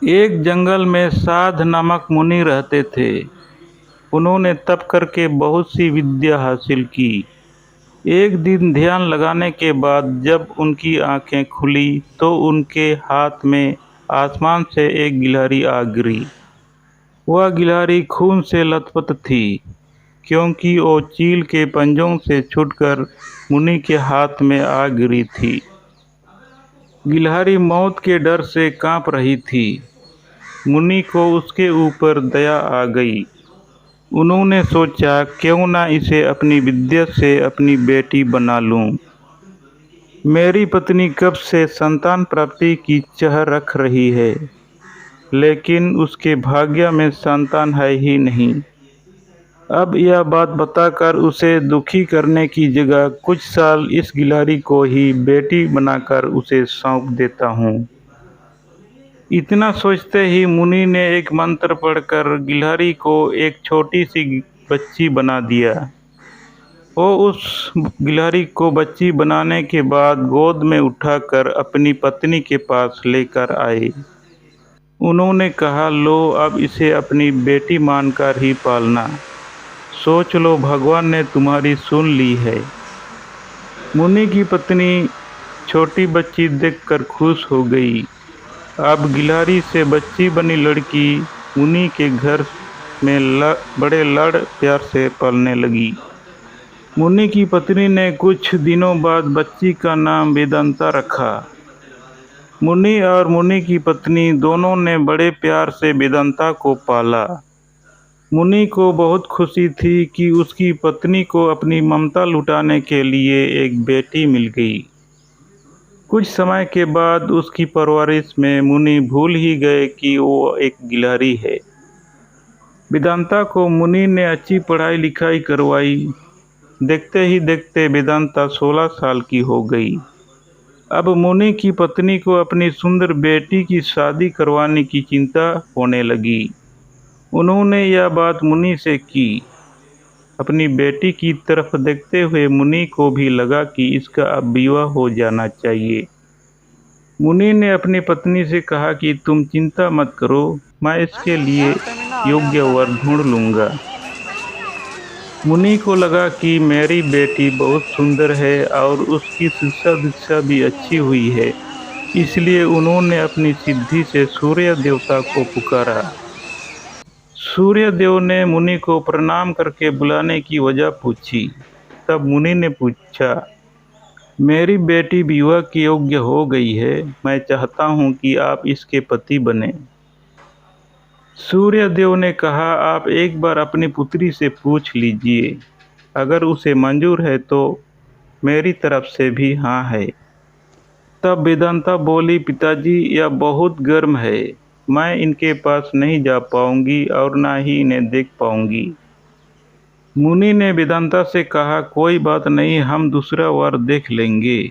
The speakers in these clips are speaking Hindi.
एक जंगल में साध नामक मुनि रहते थे। उन्होंने तप करके बहुत सी विद्या हासिल की। एक दिन ध्यान लगाने के बाद जब उनकी आंखें खुली तो उनके हाथ में आसमान से एक गिलहरी आ गिरी। वह गिलहरी खून से लथपथ थी, क्योंकि वो चील के पंजों से छूटकर मुनि के हाथ में आ गिरी थी। गिलहरी मौत के डर से कांप रही थी। मुनि को उसके ऊपर दया आ गई। उन्होंने सोचा, क्यों ना इसे अपनी विद्या से अपनी बेटी बना लूं। मेरी पत्नी कब से संतान प्राप्ति की चाह रख रही है, लेकिन उसके भाग्य में संतान है ही नहीं। अब यह बात बताकर उसे दुखी करने की जगह कुछ साल इस गिलहरी को ही बेटी बनाकर उसे सौंप देता हूँ। इतना सोचते ही मुनि ने एक मंत्र पढ़कर गिलहरी को एक छोटी सी बच्ची बना दिया। वो उस गिलहरी को बच्ची बनाने के बाद गोद में उठाकर अपनी पत्नी के पास लेकर आए। उन्होंने कहा, लो अब इसे अपनी बेटी मानकर ही पालना। सोच लो, भगवान ने तुम्हारी सुन ली है। मुनि की पत्नी छोटी बच्ची देखकर खुश हो गई। अब गिलहरी से बच्ची बनी लड़की मुनि के घर में बड़े लाड़ प्यार से पलने लगी। मुनि की पत्नी ने कुछ दिनों बाद बच्ची का नाम वेदांता रखा। मुनि और मुनि की पत्नी दोनों ने बड़े प्यार से वेदांता को पाला। मुनि को बहुत खुशी थी कि उसकी पत्नी को अपनी ममता लुटाने के लिए एक बेटी मिल गई। कुछ समय के बाद उसकी परवरिश में मुनि भूल ही गए कि वो एक गिलहरी है। वेदांता को मुनि ने अच्छी पढ़ाई लिखाई करवाई। देखते ही देखते वेदांता 16 साल की हो गई। अब मुनि की पत्नी को अपनी सुंदर बेटी की शादी करवाने की चिंता होने लगी। उन्होंने यह बात मुनि से की। अपनी बेटी की तरफ देखते हुए मुनि को भी लगा कि इसका अब विवाह हो जाना चाहिए। मुनि ने अपनी पत्नी से कहा कि तुम चिंता मत करो, मैं इसके लिए योग्य वर ढूंढ लूँगा। मुनि को लगा कि मेरी बेटी बहुत सुंदर है और उसकी शिक्षा दीक्षा भी अच्छी हुई है, इसलिए उन्होंने अपनी सिद्धि से सूर्य देवता को पुकारा। सूर्य देव ने मुनि को प्रणाम करके बुलाने की वजह पूछी। तब मुनि ने पूछा, मेरी बेटी विवाह की योग्य हो गई है, मैं चाहता हूँ कि आप इसके पति बने। सूर्य देव ने कहा, आप एक बार अपनी पुत्री से पूछ लीजिए, अगर उसे मंजूर है तो मेरी तरफ से भी हाँ है। तब वेदांता बोली, पिताजी यह बहुत गर्म है, मैं इनके पास नहीं जा पाऊंगी और ना ही इन्हें देख पाऊंगी। मुनि ने वेदांता से कहा, कोई बात नहीं, हम दूसरा वर देख लेंगे।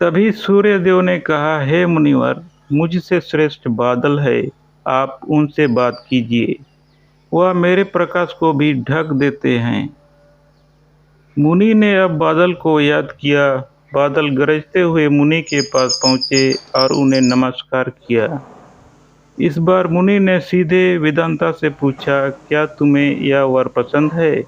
तभी सूर्य देव ने कहा, हे मुनिवर, मुझसे श्रेष्ठ बादल है, आप उनसे बात कीजिए, वह मेरे प्रकाश को भी ढक देते हैं। मुनि ने अब बादल को याद किया। बादल गरजते हुए मुनि के पास पहुँचे और उन्हें नमस्कार किया। इस बार मुनि ने सीधे वेदांता से पूछा, क्या तुम्हें यह वर पसंद है?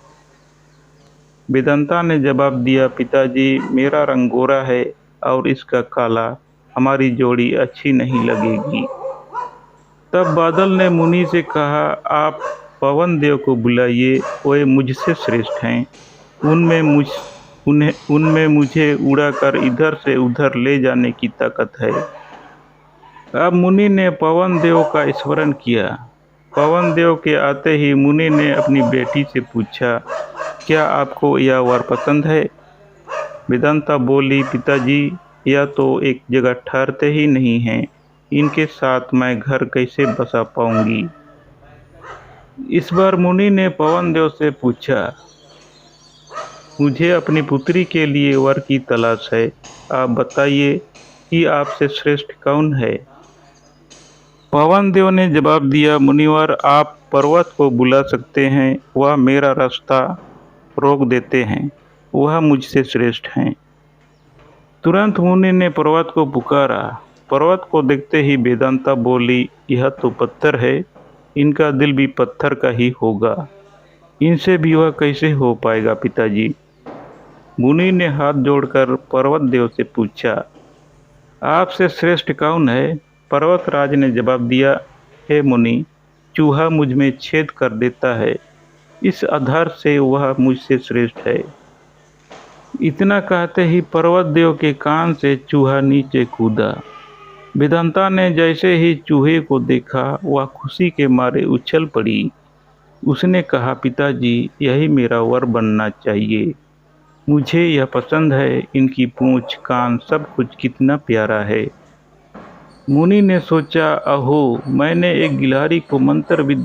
वेदांता ने जवाब दिया, पिताजी मेरा रंग गोरा है और इसका काला, हमारी जोड़ी अच्छी नहीं लगेगी। तब बादल ने मुनि से कहा, आप पवन देव को बुलाइए, वे मुझसे श्रेष्ठ हैं। उनमें मुझे उड़ाकर इधर से उधर ले जाने की ताकत है। अब मुनि ने पवन देव का स्मरण किया। पवन देव के आते ही मुनि ने अपनी बेटी से पूछा, क्या आपको यह वर पसंद है? वेदांता बोली, पिताजी यह तो एक जगह ठहरते ही नहीं हैं, इनके साथ मैं घर कैसे बसा पाऊंगी। इस बार मुनि ने पवन देव से पूछा, मुझे अपनी पुत्री के लिए वर की तलाश है, आप बताइए कि आपसे श्रेष्ठ कौन है? पवन देव ने जवाब दिया, मुनिवर आप पर्वत को बुला सकते हैं, वह मेरा रास्ता रोक देते हैं, वह मुझसे श्रेष्ठ हैं। तुरंत मुनि ने पर्वत को पुकारा। पर्वत को देखते ही वेदांता बोली, यह तो पत्थर है, इनका दिल भी पत्थर का ही होगा। इनसे विवाह कैसे हो पाएगा पिताजी? मुनि ने हाथ जोड़कर पर्वत देव से पूछा, आपसे श्रेष्ठ कौन है? पर्वतराज ने जवाब दिया, हे मुनि, चूहा मुझ में छेद कर देता है, इस आधार से वह मुझसे श्रेष्ठ है। इतना कहते ही पर्वत देव के कान से चूहा नीचे कूदा। वेदांता ने जैसे ही चूहे को देखा, वह खुशी के मारे उछल पड़ी। उसने कहा, पिताजी, यही मेरा वर बनना चाहिए। मुझे यह पसंद है, इनकी पूंछ, कान, सब कुछ कितना प्यारा है। मुनि ने सोचा, अहो, मैंने एक गिलहरी को मंत्र विद्या